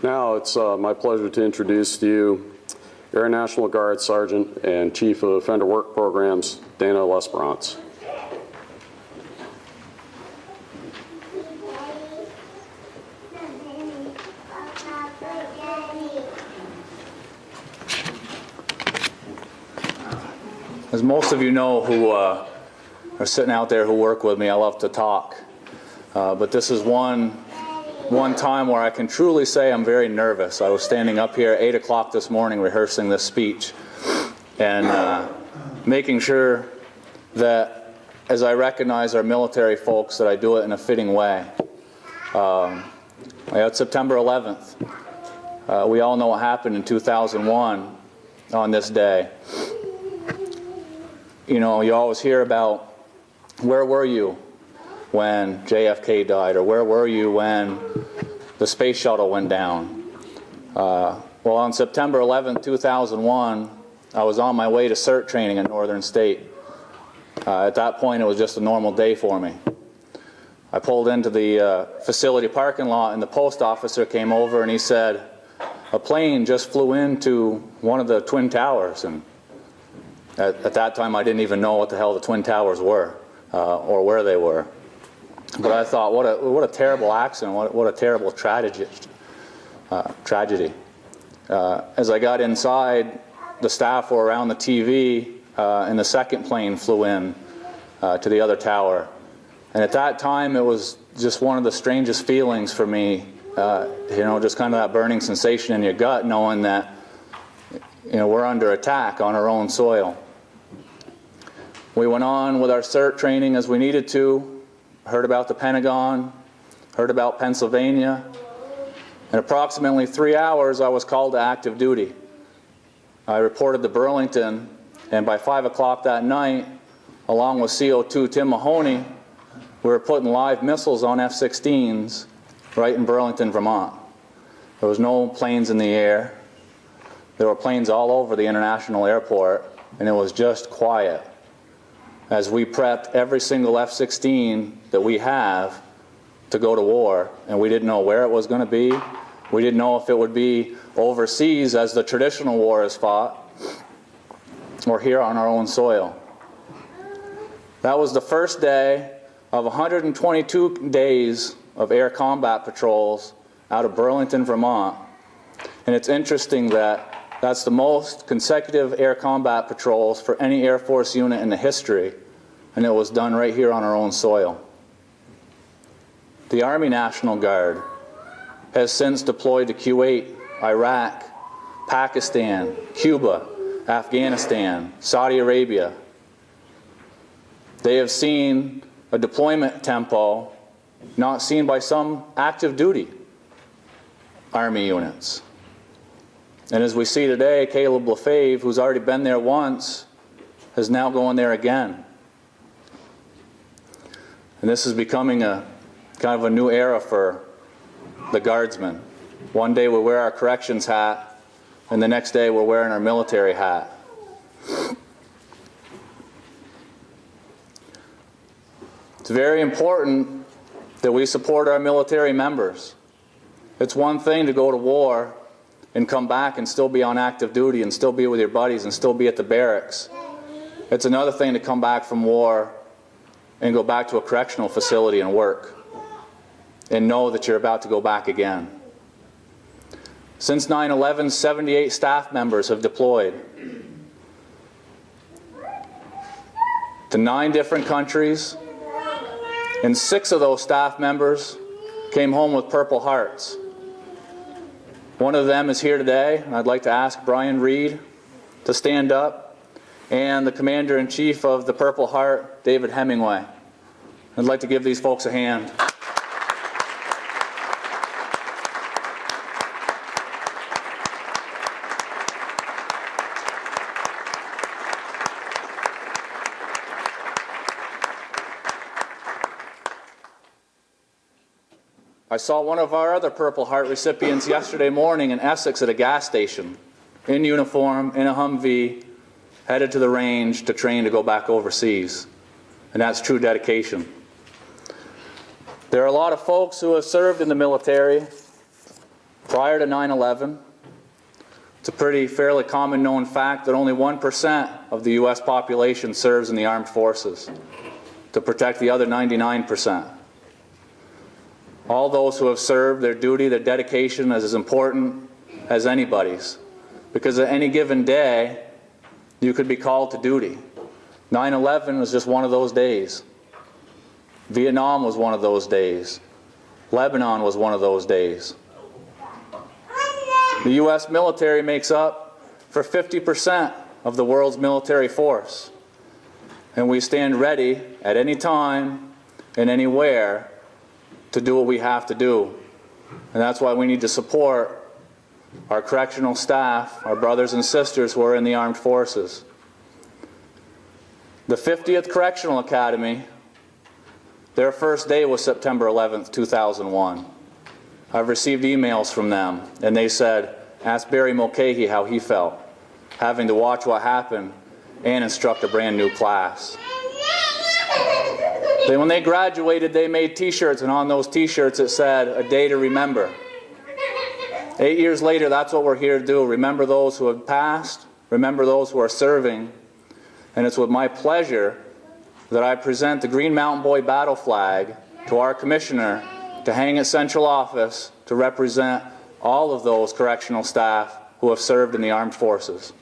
Now it's my pleasure to introduce to you Air National Guard Sergeant and Chief of Offender Work Programs, Dana Lesperance. As most of you know who are sitting out there who work with me, I love to talk. But this is one time where I can truly say I'm very nervous. I was standing up here at 8 o'clock this morning rehearsing this speech and making sure that as I recognize our military folks that I do it in a fitting way. It's September 11th. We all know what happened in 2001 on this day. You know, you always hear about where were you when JFK died, or where were you when the space shuttle went down. Well, on September 11, 2001, I was on my way to CERT training in Northern State. At that point, it was just a normal day for me. I pulled into the facility parking lot, and the post officer came over and he said, a plane just flew into one of the Twin Towers. And at that time, I didn't even know what the hell the Twin Towers were or where they were. But I thought, what a terrible accident, what a terrible tragedy. As I got inside, the staff were around the TV, and the second plane flew in to the other tower. And at that time, it was just one of the strangest feelings for me, you know, just kind of that burning sensation in your gut, knowing that, you know, we're under attack on our own soil. We went on with our CERT training as we needed to, heard about the Pentagon, heard about Pennsylvania. In approximately 3 hours, I was called to active duty. I reported to Burlington, and by 5 o'clock that night, along with CO2 Tim Mahoney, we were putting live missiles on F-16s right in Burlington, Vermont. There was no planes in the air. There were planes all over the international airport, and it was just quiet as we prepped every single F-16 that we have to go to war, and we didn't know where it was going to be. We didn't know if it would be overseas as the traditional war is fought, or here on our own soil. That was the first day of 122 days of air combat patrols out of Burlington, Vermont. And it's interesting that that's the most consecutive air combat patrols for any Air Force unit in the history, and it was done right here on our own soil. The Army National Guard has since deployed to Kuwait, Iraq, Pakistan, Cuba, Afghanistan, Saudi Arabia. They have seen a deployment tempo not seen by some active duty Army units. And as we see today, Caleb Lefebvre, who's already been there once, is now going there again. And this is becoming a kind of a new era for the Guardsmen. One day we'll wear our corrections hat, and the next day we're wearing our military hat. It's very important that we support our military members. It's one thing to go to war and come back and still be on active duty and still be with your buddies and still be at the barracks. It's another thing to come back from war and go back to a correctional facility and work and know that you're about to go back again. Since 9/11, 78 staff members have deployed to 9 different countries, and 6 of those staff members came home with Purple Hearts. One of them is here today, and I'd like to ask Brian Reed to stand up, and the Commander-in-Chief of the Purple Heart, David Hemingway. I'd like to give these folks a hand. I saw one of our other Purple Heart recipients yesterday morning in Essex at a gas station, in uniform, in a Humvee, headed to the range to train to go back overseas. And that's true dedication. There are a lot of folks who have served in the military Prior to 9/11, it's a fairly common known fact that only 1% of the U.S. population serves in the armed forces to protect the other 99%. All those who have served, their duty, their dedication is as important as anybody's, because at any given day, you could be called to duty. 9/11 was just one of those days. Vietnam was one of those days. Lebanon was one of those days. The U.S. military makes up for 50% of the world's military force. And we stand ready at any time and anywhere to do what we have to do. And that's why we need to support our correctional staff, our brothers and sisters who are in the armed forces. The 50th Correctional Academy, their first day was September 11th, 2001. I've received emails from them, and they said, ask Barry Mulcahy how he felt, having to watch what happened and instruct a brand new class. Then when they graduated, they made t-shirts, and on those t-shirts it said, a day to remember. 8 years later, that's what we're here to do. Remember those who have passed, remember those who are serving, and it's with my pleasure that I present the Green Mountain Boy battle flag to our Commissioner to hang at Central Office to represent all of those correctional staff who have served in the armed forces.